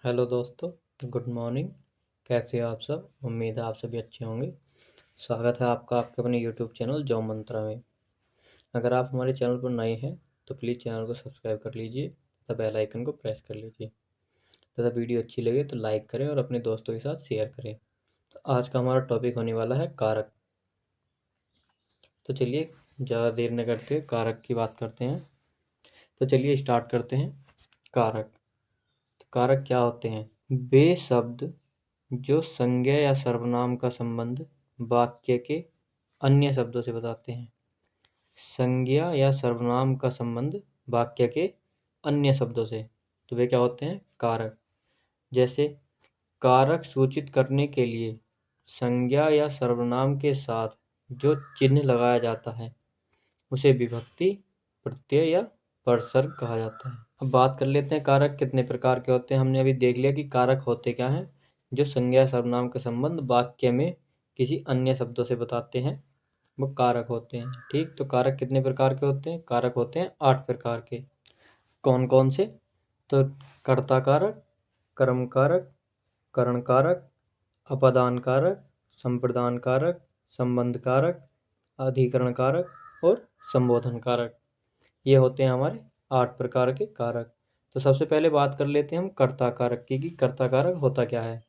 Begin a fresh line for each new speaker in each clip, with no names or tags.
Hello दोस्तों, good morning. कैसे हो आप सब? उम्मीद है आप सभी अच्छे होंगे। स्वागत है आपका आपके अपने यूट्यूब चैनल जॉब मंत्रा में। अगर आप हमारे चैनल पर नए हैं तो प्लीज़ चैनल को सब्सक्राइब कर लीजिए तथा बेल आइकन को प्रेस कर लीजिए तथा वीडियो अच्छी लगे तो लाइक करें और अपने दोस्तों के साथ शेयर करें। तो आज का हमारा टॉपिक होने वाला है कारक। तो चलिए ज़्यादा देर न करते कारक की बात करते हैं। तो चलिए स्टार्ट करते हैं। कारक। तो कारक क्या होते हैं? वे शब्द जो संज्ञा या सर्वनाम का संबंध वाक्य के अन्य शब्दों से बताते हैं। संज्ञा या सर्वनाम का संबंध वाक्य के अन्य शब्दों से, तो वे क्या होते हैं? कारक। जैसे कारक सूचित करने के लिए संज्ञा या सर्वनाम के साथ जो चिन्ह लगाया जाता है उसे विभक्ति, प्रत्यय या परसर्ग कहा जाता है। अब बात कर लेते हैं कारक कितने प्रकार के होते हैं। हमने अभी देख लिया कि कारक होते क्या हैं। जो संज्ञा सर्वनाम का संबंध वाक्य में किसी अन्य शब्दों से बताते हैं वो कारक होते हैं। ठीक, तो कारक कितने प्रकार के होते हैं? कारक होते हैं 8 प्रकार के। कौन कौन से? तो कर्ता कारक, कर्म कारक, करण कारक, अपदान कारक, संप्रदान कारक, संबंध कारक, अधिकरण कारक और संबोधन कारक। ये होते हैं हमारे 8 प्रकार के कारक। तो सबसे पहले बात कर लेते हैं हम कर्ता कारक की कि कर्ता कारक होता क्या है।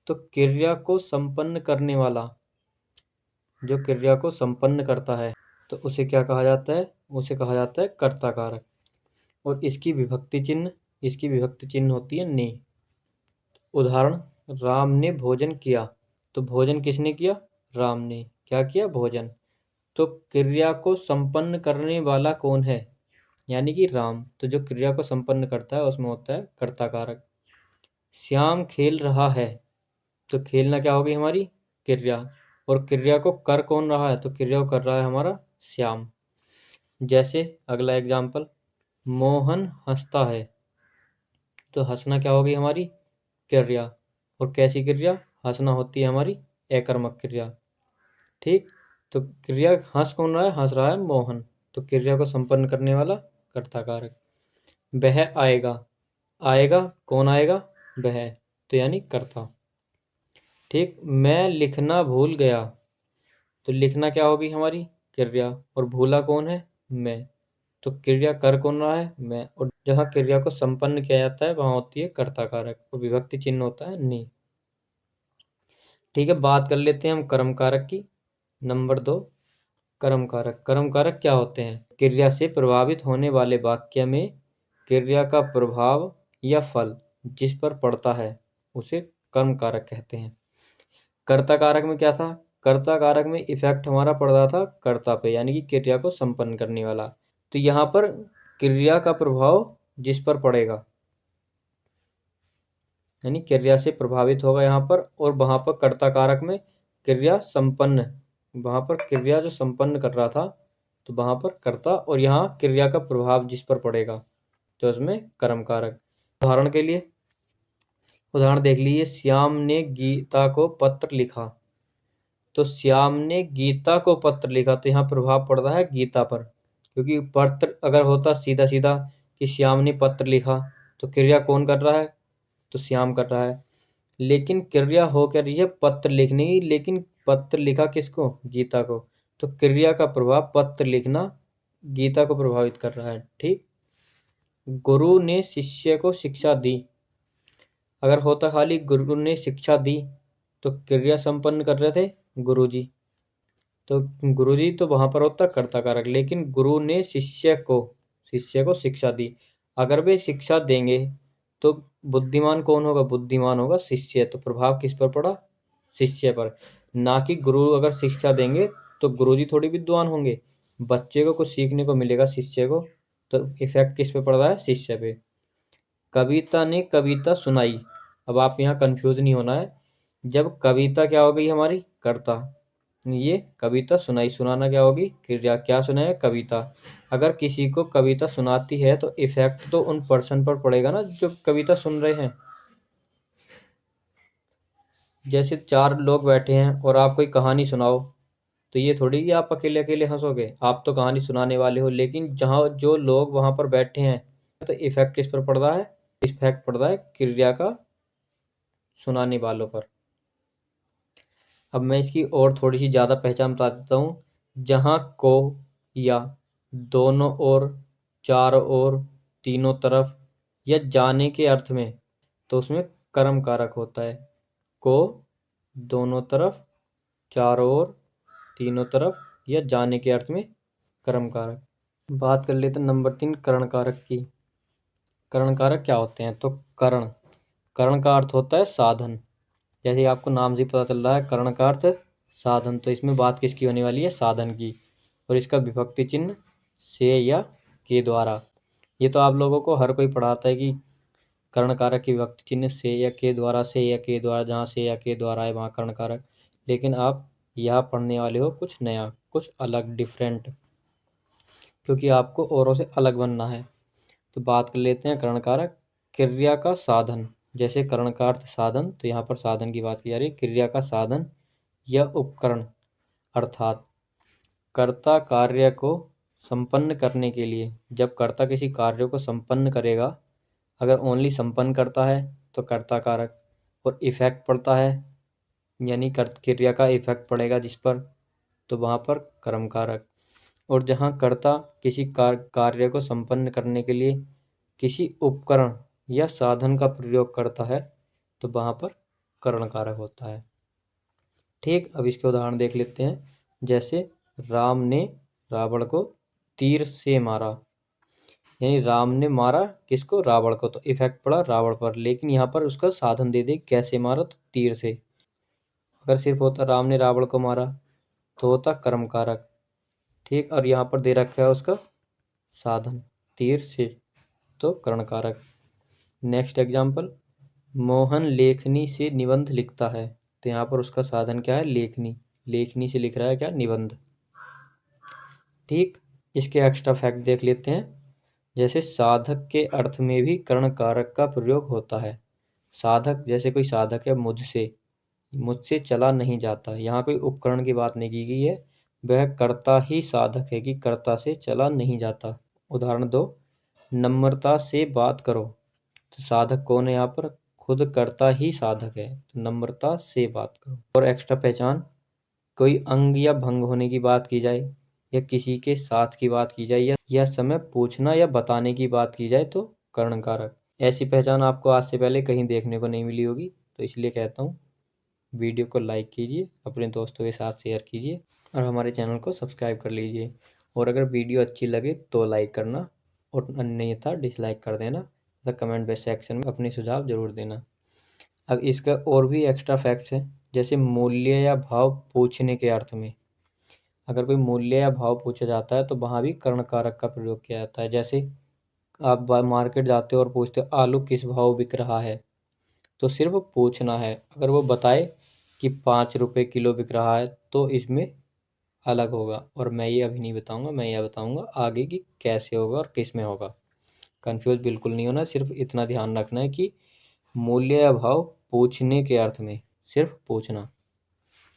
तो क्रिया को संपन्न करने वाला, जो क्रिया को संपन्न करता है तो उसे क्या कहा जाता है? उसे कहा जाता है कर्ता कारक। और इसकी विभक्ति चिन्ह होती है ने। उदाहरण, राम ने भोजन किया। तो भोजन किसने किया? राम ने। क्या किया? भोजन। तो क्रिया को संपन्न करने वाला कौन है? यानी कि राम। तो जो क्रिया को संपन्न करता है उसमें होता है कर्ता कारक। श्याम खेल रहा है। तो खेलना क्या होगी? हमारी क्रिया। और क्रिया को कर कौन रहा है? तो क्रिया को कर रहा है हमारा श्याम। जैसे अगला एग्जाम्पल, मोहन हंसता है। तो हंसना क्या होगी? हमारी क्रिया। और कैसी क्रिया? हंसना होती है हमारी अकर्मक क्रिया। ठीक, तो क्रिया हंस कौन रहा है? हंस रहा है मोहन। तो क्रिया को संपन्न करने वाला कर्ता कारक। वह आएगा। आएगा कौन आएगा? वह। तो यानी कर्ता। ठीक, मैं लिखना भूल गया। तो लिखना क्या होगी? हमारी क्रिया। और भूला कौन है? मैं। तो क्रिया कर कौन रहा है? मैं। और जहाँ क्रिया को संपन्न किया जाता है वहां होती है कर्ता कारक और विभक्ति चिन्ह होता है ने। ठीक है, बात कर लेते हैं हम कर्म कारक की। नंबर 2, कर्म कारक। कर्म कारक क्या होते हैं? क्रिया से प्रभावित होने वाले वाक्य में क्रिया का प्रभाव या फल जिस पर पड़ता है उसे कर्म कारक कहते हैं। कर्ता कारक में क्या था? कर्ता कारक में इफेक्ट हमारा पड़ रहा था कर्ता पे, यानी कि क्रिया को संपन्न करने वाला। तो यहाँ पर क्रिया का प्रभाव जिस पर पड़ेगा, यानी क्रिया से प्रभावित होगा यहाँ पर। और वहां पर कर्ता कारक में क्रिया संपन्न, वहां पर क्रिया जो संपन्न कर रहा था तो वहां पर कर्ता, और यहाँ क्रिया का प्रभाव जिस पर पड़ेगा तो उसमें कर्म कारक। उदाहरण के लिए उदाहरण देख लीजिए, श्याम ने गीता को पत्र लिखा। तो श्याम ने गीता को पत्र लिखा तो यहाँ प्रभाव पड़ रहा है गीता पर, क्योंकि पत्र अगर होता सीधा सीधा कि श्याम ने पत्र लिखा तो क्रिया कौन कर रहा है? तो श्याम कर रहा है। लेकिन क्रिया हो क्या रही है? पत्र लिखने की। लेकिन पत्र लिखा किसको? गीता को। तो क्रिया का प्रभाव पत्र लिखना गीता को प्रभावित कर रहा है। ठीक, गुरु ने शिष्य को शिक्षा दी। अगर होता खाली गुरु ने शिक्षा दी तो क्रिया संपन्न कर रहे थे गुरुजी। तो गुरुजी तो वहां पर होता कर्ता कारक। लेकिन गुरु ने शिष्य को शिक्षा दी। अगर वे शिक्षा देंगे तो बुद्धिमान कौन होगा? बुद्धिमान होगा शिष्य। तो प्रभाव किस पर पड़ा? शिष्य पर। ना कि गुरु अगर शिक्षा देंगे तो गुरुजी थोड़ी विद्वान होंगे। बच्चे को कुछ सीखने को मिलेगा, शिष्य को। तो इफेक्ट किस पे पड़ रहा है? शिष्य पे। कविता ने कविता सुनाई। अब आप यहाँ कंफ्यूज नहीं होना है। जब कविता क्या हो गई? हमारी कर्ता। ये कविता सुनाई, सुनाना क्या होगी? क्रिया। क्या सुनाए? कविता। अगर किसी को कविता सुनाती है तो इफेक्ट तो उन पर्सन पर पड़ेगा ना जो कविता सुन रहे हैं। जैसे 4 लोग बैठे हैं और आप कोई कहानी सुनाओ तो ये थोड़ी कि आप अकेले अकेले हंसोगे। आप तो कहानी सुनाने वाले हो, लेकिन जहाँ जो लोग वहां पर बैठे हैं तो इफेक्ट किस पर पड़ रहा है? इफेक्ट पड़ता है क्रिया का सुनाने वालों पर। अब मैं इसकी और थोड़ी सी ज़्यादा पहचान बता देता हूँ। जहाँ को या दोनों ओर, चारों ओर, तीनों तरफ या जाने के अर्थ में, तो उसमें कर्म कारक होता है। को, दोनों तरफ, चारों ओर, तीनों तरफ या जाने के अर्थ में कर्म कारक। बात कर लेते हैं नंबर 3 करण कारक की। करण कारक क्या होते हैं? तो करण, करण का अर्थ होता है साधन। जैसे आपको नाम से पता चल रहा है करण का अर्थ साधन, तो इसमें बात किसकी होने वाली है? साधन की। और इसका विभक्ति चिन्ह से या के द्वारा। ये तो आप लोगों को हर कोई पढ़ाता है कि करण कारक की विभक्ति चिन्ह से या के द्वारा, से या के द्वारा, जहाँ से या के द्वारा है वहाँ करण कारक। लेकिन आप यहाँ पढ़ने वाले हो कुछ नया, कुछ अलग, डिफरेंट, क्योंकि आपको औरों से अलग बनना है। तो बात कर लेते हैं करण कारक। क्रिया का साधन, जैसे करण का अर्थ साधन, तो यहाँ पर साधन की बात की जा रही है। क्रिया का साधन या उपकरण, अर्थात कर्ता कार्य को संपन्न करने के लिए, जब कर्ता किसी कार्य को संपन्न करेगा, अगर ओनली संपन्न करता है तो कर्ता कारक, और इफेक्ट पड़ता है यानी क्रिया का इफेक्ट पड़ेगा जिस पर, तो वहाँ पर कर्म कारक। और जहाँ कर्ता किसी कार्य को संपन्न करने के लिए किसी उपकरण या साधन का प्रयोग करता है, तो वहाँ पर करण कारक होता है। ठीक, अब इसके उदाहरण देख लेते हैं। जैसे राम ने रावण को तीर से मारा, यानी राम ने मारा किसको? रावण को, तो इफेक्ट पड़ा रावण पर। लेकिन यहाँ पर उसका साधन दे दे, कैसे मारा? तो तीर से। अगर सिर्फ होता राम ने रावण को मारा तो होता कर्म कारक। ठीक, और यहाँ पर दे रखा है उसका साधन तीर से, तो करण कारक। नेक्स्ट एग्जाम्पल, मोहन लेखनी से निबंध लिखता है, तो यहाँ पर उसका साधन क्या है? लेखनी। लेखनी से लिख रहा है क्या? निबंध। ठीक, इसके एक्स्ट्रा फैक्ट देख लेते हैं। जैसे साधक के अर्थ में भी कर्ण कारक का प्रयोग होता है। साधक, जैसे कोई साधक है मुझसे चला नहीं जाता, यहाँ कोई उपकरण की बात नहीं की गई है, वह कर्ता ही साधक है कि कर्ता से चला नहीं जाता। उदाहरण दो, नम्रता से बात करो, तो साधक कौन है यहाँ पर? खुद कर्ता ही साधक है, तो नम्रता से बात करो। और एक्स्ट्रा पहचान, कोई अंग या भंग होने की बात की जाए, या किसी के साथ की बात की जाए, या समय पूछना या बताने की बात की जाए, तो कर्ण कारक। ऐसी पहचान आपको आज से पहले कहीं देखने को नहीं मिली होगी, तो इसलिए कहता हूँ वीडियो को लाइक कीजिए, अपने दोस्तों के साथ शेयर कीजिए, और हमारे चैनल को सब्सक्राइब कर लीजिए। और अगर वीडियो अच्छी लगे तो लाइक करना, और अन्यथा डिसलाइक कर देना, तथा कमेंट सेक्शन में अपने सुझाव जरूर देना। अब इसका और भी एक्स्ट्रा फैक्ट्स हैं। जैसे मूल्य या भाव पूछने के अर्थ में, अगर कोई मूल्य या भाव पूछा जाता है तो वहाँ भी कर्ण कारक का प्रयोग किया जाता है। जैसे आप मार्केट जाते हो और पूछते हो आलू किस भाव बिक रहा है, तो सिर्फ पूछना है। अगर वो बताए कि 5 रुपये किलो बिक रहा है तो इसमें अलग होगा, और मैं ये अभी नहीं बताऊंगा, मैं यह बताऊंगा आगे कि कैसे होगा और किस में होगा। कंफ्यूज बिल्कुल नहीं होना, सिर्फ इतना ध्यान रखना है कि मूल्य या भाव पूछने के अर्थ में, सिर्फ पूछना।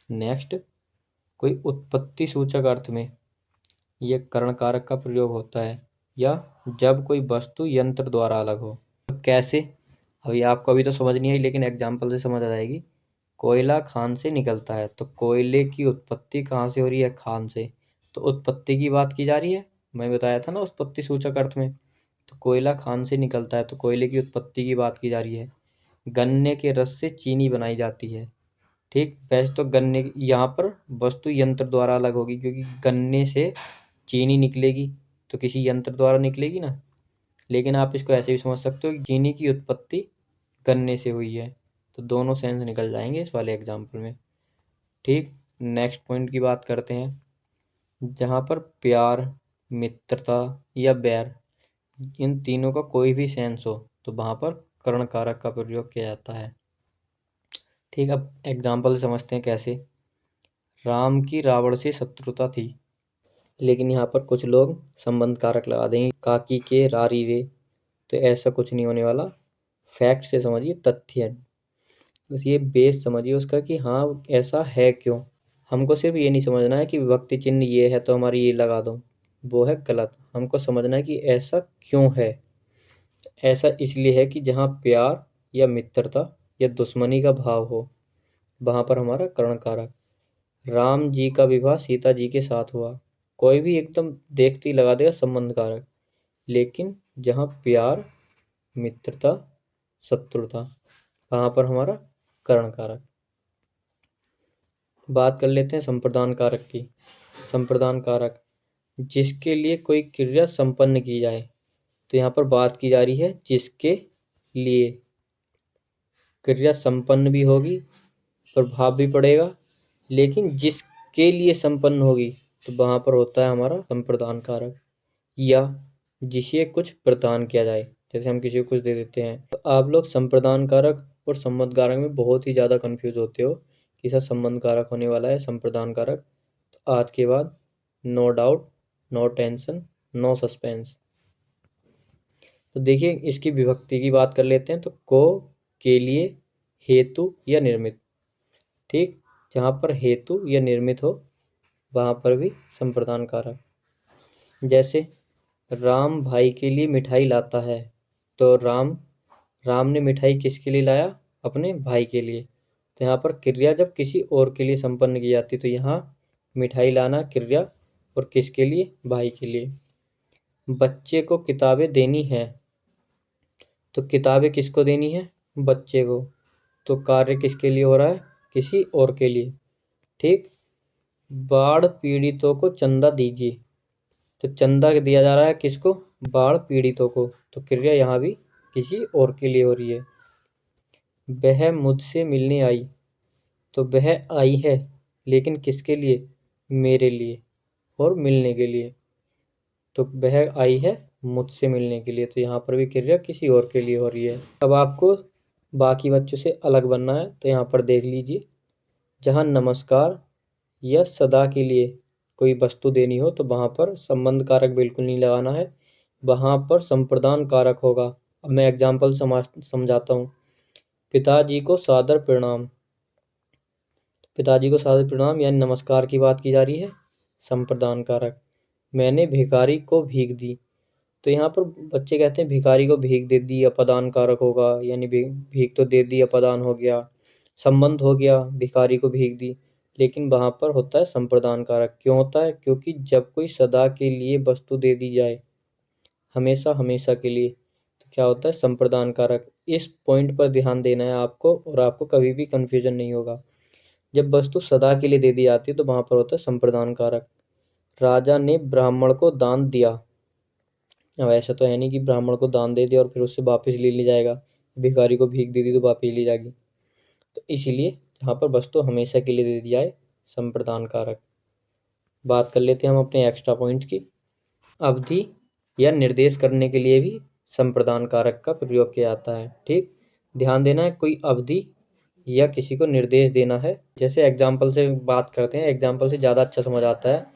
नेक्स्ट, कोई उत्पत्ति सूचक अर्थ में यह कर्ण कारक का प्रयोग होता है, या जब कोई वस्तु यंत्र द्वारा अलग हो। कैसे? अभी आपको अभी तो समझ नहीं आई, लेकिन एग्जाम्पल से समझ आ जाएगी। कोयला खान से निकलता है, तो कोयले की उत्पत्ति कहाँ से हो रही है? खान से, तो उत्पत्ति की बात की जा रही है। मैं बताया था ना उत्पत्ति सूचक अर्थ में, तो कोयला खान से निकलता है तो कोयले की उत्पत्ति की बात की जा रही है। गन्ने के रस से चीनी बनाई जाती है। ठीक, वैसे तो गन्ने यहाँ पर वस्तु यंत्र द्वारा अलग होगी, क्योंकि गन्ने से चीनी निकलेगी तो किसी यंत्र द्वारा निकलेगी ना। लेकिन आप इसको ऐसे भी समझ सकते हो कि चीनी की उत्पत्ति गन्ने से हुई है, तो दोनों सेंस निकल जाएंगे इस वाले एग्जाम्पल में। ठीक, नेक्स्ट पॉइंट की बात करते हैं। जहाँ पर प्यार, मित्रता या बैर, इन तीनों का कोई भी सेंस हो, तो वहाँ पर कर्ण कारक का प्रयोग किया जाता है। ठीक, अब एग्जाम्पल समझते हैं कैसे। राम की रावण से शत्रुता थी, लेकिन यहाँ पर कुछ लोग संबंध कारक लगा देंगे, काकी के रारी रे, तो ऐसा कुछ नहीं होने वाला। फैक्ट से समझिए, तथ्य, बस ये बेस समझिए उसका कि हाँ ऐसा है क्यों। हमको सिर्फ ये नहीं समझना है कि विभक्ति चिन्ह ये है तो हमारी ये लगा दो, वो है गलत। हमको समझना है कि ऐसा क्यों है, ऐसा इसलिए है कि जहाँ प्यार या मित्रता या दुश्मनी का भाव हो, वहाँ पर हमारा करण कारक। राम जी का विवाह सीता जी के साथ हुआ, कोई भी एकदम देखते ही लगा देगा संबंध कारक। लेकिन जहाँ प्यार, मित्रता, शत्रुता, वहाँ पर हमारा करण कारक। बात कर लेते हैं संप्रदान कारक की। संप्रदान कारक, जिसके लिए कोई क्रिया संपन्न की जाए, तो यहाँ पर बात की जा रही है जिसके लिए क्रिया संपन्न भी होगी, प्रभाव भी पड़ेगा, लेकिन जिसके लिए संपन्न होगी तो वहाँ पर होता है हमारा संप्रदान कारक। या जिसे कुछ प्रदान किया जाए, जैसे हम किसी को कुछ दे देते हैं। तो आप लोग संप्रदान कारक और संबंध कारक में बहुत ही ज़्यादा कंफ्यूज होते हो कि सर संबंध कारक होने वाला है संप्रदान कारक। तो आज के बाद no doubt, no tension, no suspense. तो देखिए इसकी विभक्ति की बात कर लेते हैं। तो को, के लिए, हेतु या निर्मित। ठीक, जहाँ पर हेतु या निर्मित हो वहाँ पर भी संप्रदान कारक। जैसे राम भाई के लिए मिठाई लाता है, तो राम ने मिठाई किसके लिए लाया? अपने भाई के लिए। तो यहाँ पर क्रिया जब किसी और के लिए संपन्न की जाती, तो यहाँ मिठाई लाना क्रिया और किसके लिए? भाई के लिए। बच्चे को किताबें देनी है, तो किताबें किसको देनी है? बच्चे को। तो कार्य किसके लिए हो रहा है? किसी और के लिए। ठीक, बाढ़ पीड़ितों को चंदा दीजिए, तो चंदा दिया जा रहा है किसको? बाढ़ पीड़ितों को। तो क्रिया यहाँ भी किसी और के लिए हो रही है। वह मुझसे मिलने आई, तो वह आई है लेकिन किसके लिए? मेरे लिए और मिलने के लिए। तो वह आई है मुझसे मिलने के लिए, तो यहाँ पर भी क्रिया किसी और के लिए हो रही है। अब आपको बाकी बच्चों से अलग बनना है, तो यहाँ पर देख लीजिए, जहाँ नमस्कार या सदा के लिए कोई वस्तु देनी हो, तो वहाँ पर संबंध कारक बिल्कुल नहीं लगाना है, वहाँ पर संप्रदान कारक होगा। अब मैं एग्जाम्पल समझाता हूँ। पिताजी को सादर प्रणाम, पिताजी को सादर प्रणाम यानी नमस्कार की बात की जा रही है, संप्रदान कारक। मैंने भिखारी को भीख दी, तो यहाँ पर बच्चे कहते हैं भिखारी को भीख दे दी, अपदान कारक होगा, यानी भीख तो दे दी, अपदान हो गया, संबंध हो गया, भिखारी को भीख दी। लेकिन वहाँ पर होता है संप्रदान कारक। क्यों होता है? क्योंकि जब कोई सदा के लिए वस्तु दे दी जाए, हमेशा हमेशा के लिए, तो क्या होता है? संप्रदान कारक। इस पॉइंट पर ध्यान देना है आपको, और आपको कभी भी कन्फ्यूजन नहीं होगा। जब वस्तु सदा के लिए दे दी जाती है तो वहाँ पर होता है संप्रदान कारक। राजा ने ब्राह्मण को दान दिया, अब ऐसा तो है नहीं कि ब्राह्मण को दान दे दिया और फिर उससे वापस ले लिया जाएगा, भिखारी को भीख दे दी तो वापस ली जाएगी। तो इसीलिए यहाँ पर वस्तु हमेशा के लिए दे दी जाए, संप्रदान कारक। बात कर लेते हैं हम अपने एक्स्ट्रा पॉइंट्स की। अवधि या निर्देश करने के लिए भी संप्रदान कारक का प्रयोग किया जाता है। ठीक, ध्यान देना है, कोई अवधि या किसी को निर्देश देना है। जैसे एग्जाम्पल से बात करते हैं, एग्जाम्पल से ज़्यादा अच्छा समझ आता है।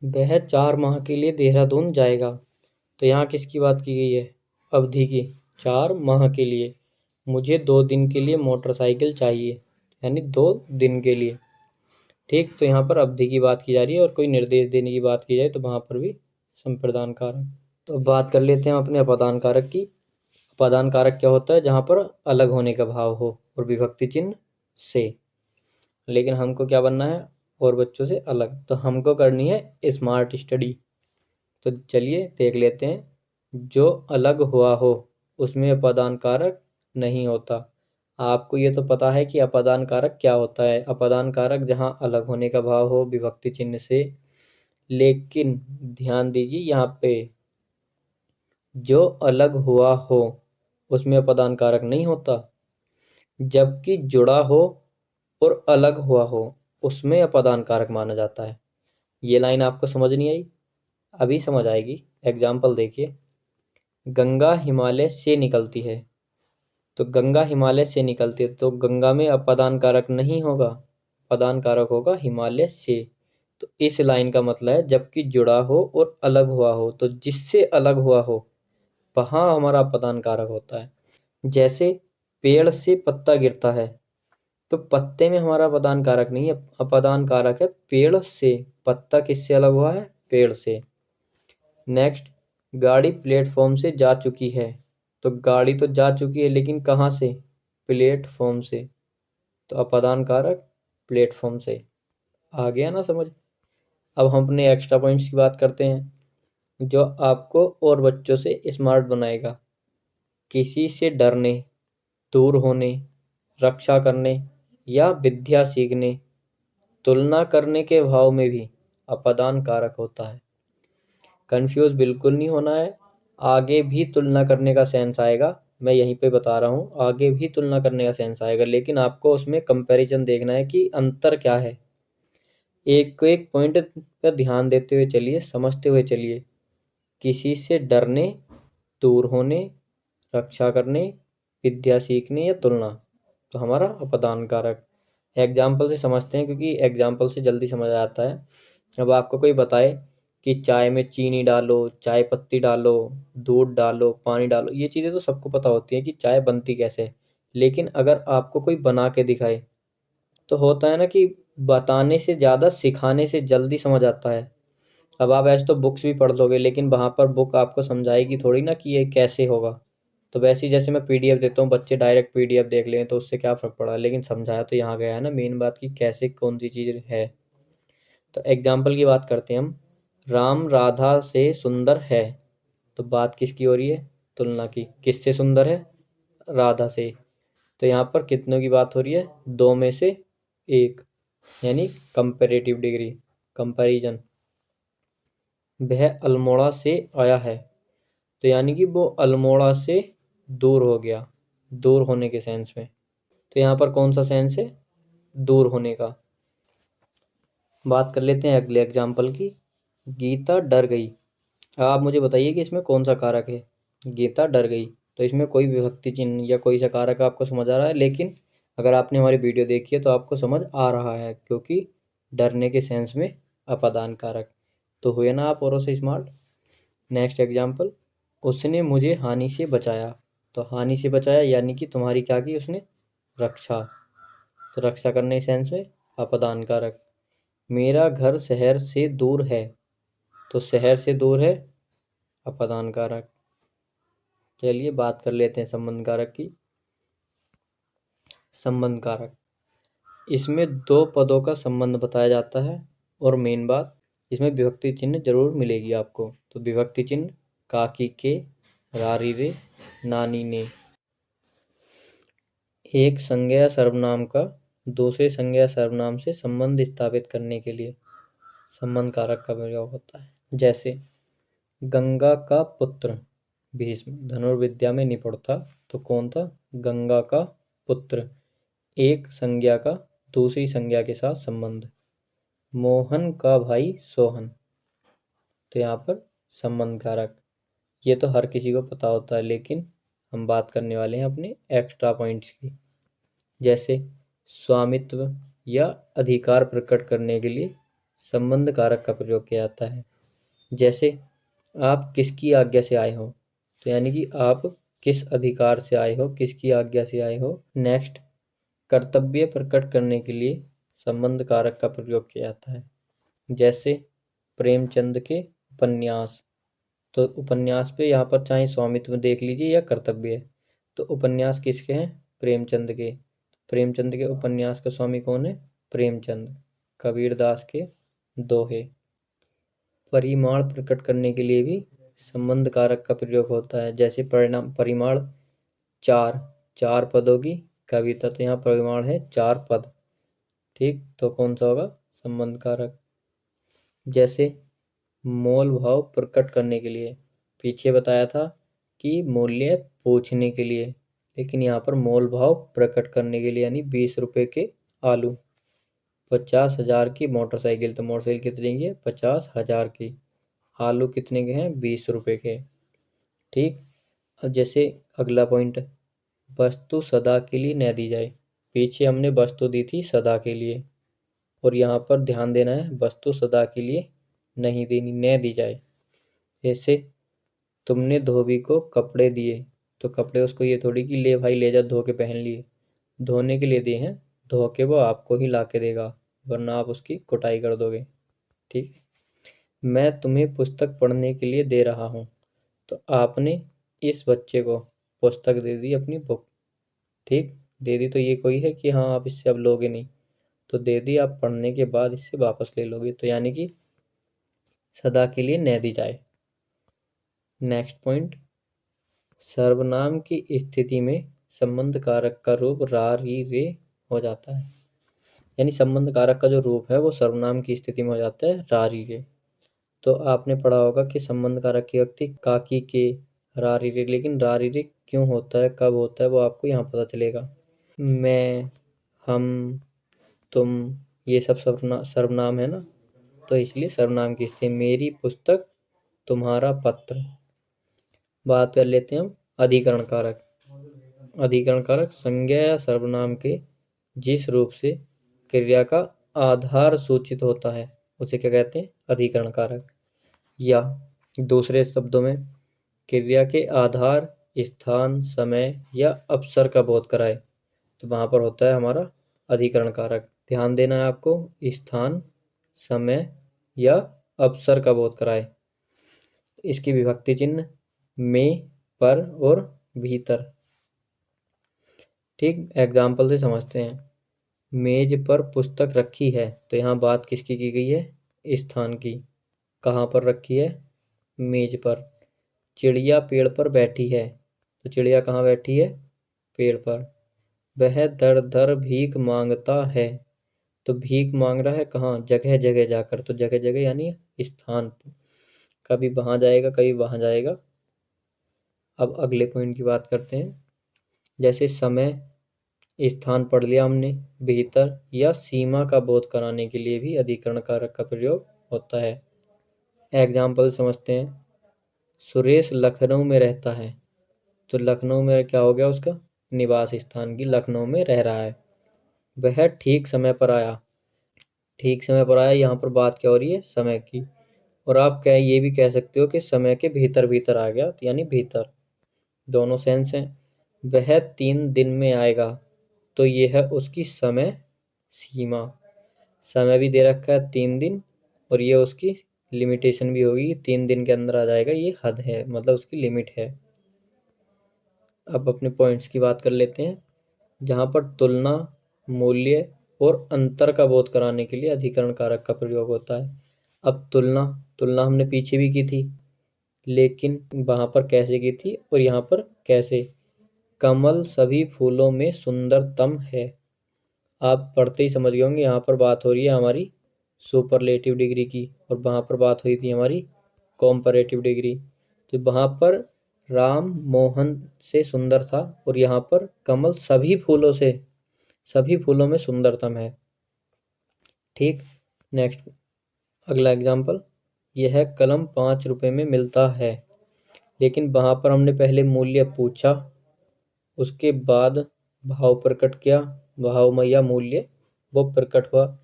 वह 4 माह के लिए देहरादून जाएगा, तो यहाँ किसकी बात की गई है? अवधि की, 4 माह के लिए। मुझे 2 दिन के लिए मोटरसाइकिल चाहिए, यानी 2 दिन के लिए। ठीक, तो यहाँ पर अवधि की बात की जा रही है, और कोई निर्देश देने की बात की जाए तो वहाँ पर भी संप्रदान कारक। तो बात कर लेते हैं अपने अपादान कारक की। अपादान कारक क्या होता है? जहाँ पर अलग होने का भाव हो और विभक्ति चिन्ह से। लेकिन हमको क्या बनना है? और बच्चों से अलग। तो हमको करनी है स्मार्ट स्टडी। तो चलिए देख लेते हैं। जो अलग हुआ हो उसमें अपादान कारक नहीं होता। आपको ये तो पता है कि अपादान कारक क्या होता है। अपादान कारक जहाँ अलग होने का भाव हो विभक्ति चिन्ह से। लेकिन ध्यान दीजिए, यहाँ पे जो अलग हुआ हो उसमें अपादान कारक नहीं होता, जबकि जुड़ा हो और अलग हुआ हो उसमें अपादान कारक माना जाता है। ये लाइन आपको समझ नहीं आई? अभी समझ आएगी। एग्जाम्पल देखिए, गंगा हिमालय से निकलती है, तो गंगा हिमालय से निकलती है, तो गंगा में अपादान कारक नहीं होगा, अपादान कारक होगा हिमालय से। तो इस लाइन का मतलब है जबकि जुड़ा हो और अलग हुआ हो, तो जिससे अलग हुआ हो वहाँ हमारा अपादान कारक होता है। जैसे पेड़ से पत्ता गिरता है, तो पत्ते में हमारा अपादान कारक नहीं है, अपादान कारक है पेड़ से। पत्ता किससे अलग हुआ है? पेड़ से। नेक्स्ट, गाड़ी प्लेटफॉर्म से जा चुकी है, तो गाड़ी तो जा चुकी है, लेकिन कहाँ से? प्लेटफॉर्म से। तो अपादान कारक प्लेटफॉर्म से। आ गया ना समझ? अब हम अपने एक्स्ट्रा पॉइंट्स की बात करते हैं जो आपको और बच्चों से स्मार्ट बनाएगा। किसी से डरने, दूर होने, रक्षा करने या विद्या सीखने, तुलना करने के भाव में भी अपादान कारक होता है। कंफ्यूज बिल्कुल नहीं होना है। आगे भी तुलना करने का सेंस आएगा, मैं यहीं पे बता रहा हूँ, आगे भी तुलना करने का सेंस आएगा, लेकिन आपको उसमें कंपैरिजन देखना है कि अंतर क्या है। एक एक पॉइंट पर ध्यान देते हुए चलिए, समझते हुए चलिए। किसी से डरने, दूर होने, रक्षा करने, विद्या सीखने या तुलना, तो हमारा अपदान कारक। एग्जाम्पल से समझते हैं, क्योंकि एग्जाम्पल से जल्दी समझ आता है। अब आपको कोई बताए कि चाय में चीनी डालो, चाय पत्ती डालो, दूध डालो, पानी डालो, ये चीज़ें तो सबको पता होती हैं कि चाय बनती कैसे है। लेकिन अगर आपको कोई बना के दिखाए, तो होता है ना कि बताने से ज़्यादा सिखाने से जल्दी समझ आता है। अब आप ऐसे तो बुक्स भी पढ़ लोगे, लेकिन वहाँ पर बुक आपको समझाएगी थोड़ी ना कि ये कैसे होगा। तो वैसे ही जैसे मैं पीडीएफ देता हूँ, बच्चे डायरेक्ट पीडीएफ देख लें तो उससे क्या फ़र्क पड़ा, लेकिन समझाया तो यहाँ गया है ना मेन बात की कैसे कौन सी चीज़ है। तो एग्जाम्पल की बात करते हैं हम। राम राधा से सुंदर है, तो बात किसकी हो रही है? तुलना की। किससे सुंदर है? राधा से। तो यहाँ पर कितनों की बात हो रही है? दो में से एक, यानी कंपेरेटिव डिग्री, कंपैरिजन। वह अल्मोड़ा से आया है, तो यानी कि वो अल्मोड़ा से दूर हो गया, दूर होने के सेंस में। तो यहाँ पर कौन सा सेंस है? दूर होने का। बात कर लेते हैं अगले एग्जाम्पल की। गीता डर गई। अब आप मुझे बताइए कि इसमें कौन सा कारक है? गीता डर गई, तो इसमें कोई विभक्ति चिन्ह या कोई सा कारक आपको समझ आ रहा है? लेकिन अगर आपने हमारी वीडियो देखी है तो आपको समझ आ रहा है, क्योंकि डरने के सेंस में अपादान कारक। तो हुए ना आप औरों से स्मार्ट। Next example. उसने मुझे हानि से बचाया, तो हानि से बचाया यानी कि तुम्हारी क्या की उसने? रक्षा। तो रक्षा करने सेंस में अपादान कारक। मेरा घर शहर से दूर है, तो शहर से दूर है, अपादान कारक। चलिए बात कर लेते हैं संबंध कारक की। संबंध कारक, इसमें दो पदों का संबंध बताया जाता है, और मेन बात इसमें विभक्ति चिन्ह जरूर मिलेगी आपको। तो विभक्ति चिन्ह काकी के, रारी रे, नानी ने। एक संज्ञा सर्वनाम का दूसरे संज्ञा सर्वनाम से संबंध स्थापित करने के लिए संबंध कारक का प्रयोग होता है। जैसे गंगा का पुत्र भीष्म धनुर्विद्या में निपुण था, तो कौन था? गंगा का पुत्र। एक संज्ञा का दूसरी संज्ञा के साथ संबंध। मोहन का भाई सोहन, तो यहाँ पर संबंध कारक। ये तो हर किसी को पता होता है, लेकिन हम बात करने वाले हैं अपने एक्स्ट्रा पॉइंट्स की। जैसे स्वामित्व या अधिकार प्रकट करने के लिए संबंध कारक का प्रयोग किया जाता है। जैसे आप किसकी आज्ञा से आए हो, तो यानी कि आप किस अधिकार से आए हो, किसकी आज्ञा से आए हो। नेक्स्ट, कर्तव्य प्रकट करने के लिए संबंध कारक का प्रयोग किया जाता है। जैसे प्रेमचंद के उपन्यास, तो उपन्यास पे यहाँ पर चाहे स्वामित्व देख लीजिए या कर्तव्य है। तो उपन्यास किसके हैं? प्रेमचंद के। प्रेमचंद के उपन्यास का स्वामी कौन है? प्रेमचंद। कबीरदास के दोहे। परिमाण प्रकट करने के लिए भी संबंध कारक का प्रयोग होता है। जैसे परिणाम परिमाण चार, चार पदों की कविता, तो यहाँ परिमाण है चार पद। ठीक, तो कौन सा होगा? संबंध कारक। जैसे मोल भाव प्रकट करने के लिए, पीछे बताया था कि मूल्य पूछने के लिए, लेकिन यहाँ पर मोल भाव प्रकट करने के लिए, यानी 20 रुपए के आलू, 50,000 की मोटरसाइकिल, तो मोटरसाइकिल कितने की है? 50,000 की। आलू कितने के हैं? 20 रुपए के। ठीक। अब जैसे अगला पॉइंट, वस्तु सदा के लिए न दी जाए। पीछे हमने वस्तु दी थी सदा के लिए, और यहाँ पर ध्यान देना है वस्तु सदा के लिए नहीं देनी, न दी जाए। जैसे तुमने धोबी को कपड़े दिए, तो कपड़े उसको ये थोड़ी कि ले भाई ले जा धो के पहन लिए, धोने के लिए दिए हैं, धो के वो आपको ही ला के देगा, वरना आप उसकी कुटाई कर दोगे। ठीक है। मैं तुम्हें पुस्तक पढ़ने के लिए दे रहा हूँ, तो आपने इस बच्चे को पुस्तक दे दी, अपनी बुक। ठीक, दे दी तो ये कोई है कि हाँ आप इससे अब लोगे नहीं, तो दे दी आप पढ़ने के बाद इससे वापस ले लोगे, तो यानी कि सदा के लिए न दी जाए। नेक्स्ट पॉइंट, सर्वनाम की स्थिति में संबंध कारक का रूप रा री रे हो जाता है। यानी संबंध कारक का जो रूप है वो सर्वनाम की स्थिति में हो जाता है रा री रे। तो आपने पढ़ा होगा कि संबंध कारक की व्यक्ति काकी के रा री रे, लेकिन रा री रे क्यों होता है, कब होता है, वो आपको यहाँ पता चलेगा। मैं, हम, तुम, ये सब सर्वनाम है ना, तो इसलिए सर्वनाम की स्थिति। मेरी पुस्तक, तुम्हारा पत्र। बात कर लेते हैं हम अधिकरण कारक। अधिकरण कारक संज्ञा या सर्वनाम के जिस रूप से क्रिया का आधार सूचित होता है उसे क्या कहते हैं, अधिकरण कारक। या दूसरे शब्दों में क्रिया के आधार, स्थान, समय या अवसर का बोध कराए, तो वहां पर होता है हमारा अधिकरण कारक। ध्यान देना है आपको, स्थान, समय या अवसर का बोध कराए। इसकी विभक्ति चिन्ह में, पर और भीतर। ठीक, एग्जाम्पल से समझते हैं। मेज पर पुस्तक रखी है, तो यहाँ बात किसकी की गई है, स्थान की। कहाँ पर रखी है, मेज पर। चिड़िया पेड़ पर बैठी है, तो चिड़िया कहाँ बैठी है, पेड़ पर। वह दर दर भीख मांगता है, तो भीख मांग रहा है कहाँ, जगह जगह जाकर। तो जगह जगह यानी स्थान पर, कभी वहां जाएगा कभी वहां जाएगा। अब अगले पॉइंट की बात करते हैं। जैसे समय, स्थान पढ़ लिया हमने, भीतर या सीमा का बोध कराने के लिए भी अधिकरण कारक का प्रयोग होता है। एग्जाम्पल समझते हैं। सुरेश लखनऊ में रहता है, तो लखनऊ में क्या हो गया, उसका निवास स्थान की, लखनऊ में रह रहा है। वह ठीक समय पर आया, ठीक समय पर आया, यहाँ पर बात क्या हो रही है, समय की। और आप क्या ये भी कह सकते हो कि समय के भीतर भीतर आ गया, यानी भीतर। दोनों सेंस हैं। वह 3 दिन में आएगा, तो ये है उसकी समय सीमा। समय भी दे रखा है 3 दिन, और ये उसकी लिमिटेशन भी होगी, 3 दिन के अंदर आ जाएगा, ये हद है, मतलब उसकी लिमिट है। अब अपने पॉइंट्स की बात कर लेते हैं। जहाँ पर तुलना, मूल्य और अंतर का बोध कराने के लिए अधिकरण कारक का प्रयोग होता है। अब तुलना, तुलना हमने पीछे भी की थी, लेकिन वहाँ पर कैसे की थी और यहाँ पर कैसे। कमल सभी फूलों में सुंदरतम है। आप पढ़ते ही समझ गए होंगे, यहाँ पर बात हो रही है हमारी सुपरलेटिव डिग्री की, और वहाँ पर बात हुई थी हमारी कॉम्परेटिव डिग्री। तो वहाँ पर राम मोहन से सुंदर था, और यहाँ पर कमल सभी फूलों से, सभी फूलों में सुंदरतम है। ठीक, नेक्स्ट अगला एग्जाम्पल। यह कलम 5 रुपए में मिलता है, लेकिन वहाँ पर हमने पहले मूल्य पूछा, उसके बाद भाव प्रकट किया, भाव या मूल्य वो प्रकट हुआ,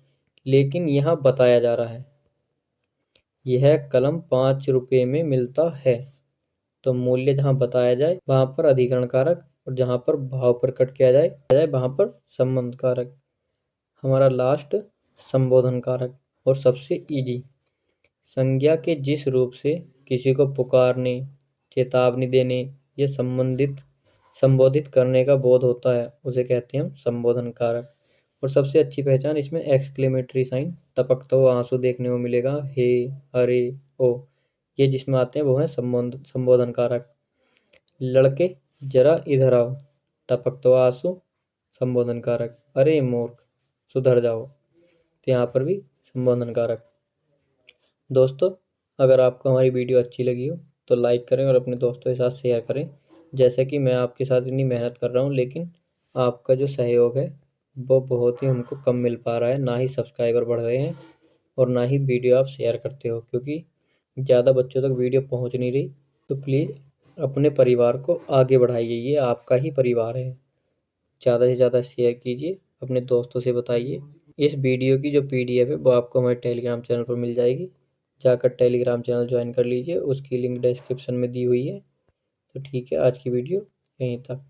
लेकिन यहाँ बताया जा रहा है यह कलम 5 रुपए में मिलता है। तो मूल्य जहाँ बताया जाए वहाँ पर अधिकरण कारक, और जहाँ पर भाव प्रकट किया जाए वहाँ पर संबंध कारक। हमारा लास्ट संबोधन कारक, और सबसे इजी। संज्ञा के जिस रूप से किसी को पुकारने, चेतावनी देने या संबोधित करने का बोध होता है उसे कहते हैं हम संबोधन कारक। और सबसे अच्छी पहचान इसमें एक्सक्लेमेटरी साइन, टपकता हुआ आंसू देखने को मिलेगा, हे, अरे, ओ, ये जिसमें आते हैं वो है संबोधन कारक। लड़के जरा इधर आओ, टपकता हुआ आंसू, संबोधन कारक। अरे मूर्ख, सुधर जाओ, तो यहाँ पर भी संबोधन कारक। दोस्तों, अगर आपको हमारी वीडियो अच्छी लगी हो तो लाइक करें और अपने दोस्तों के साथ शेयर करें। जैसे कि मैं आपके साथ इतनी मेहनत कर रहा हूँ, लेकिन आपका जो सहयोग है वो बहुत ही हमको कम मिल पा रहा है। ना ही सब्सक्राइबर बढ़ रहे हैं और ना ही वीडियो आप शेयर करते हो, क्योंकि ज़्यादा बच्चों तक वीडियो पहुँच नहीं रही। तो प्लीज़ अपने परिवार को आगे बढ़ाइए, ये आपका ही परिवार है। ज़्यादा से ज़्यादा शेयर कीजिए, अपने दोस्तों से बताइए। इस वीडियो की जो PDF है वो आपको हमारे टेलीग्राम चैनल पर मिल जाएगी। जाकर टेलीग्राम चैनल ज्वाइन कर लीजिए, उसकी लिंक डिस्क्रिप्शन में दी हुई है। तो ठीक है, आज की वीडियो यहीं तक।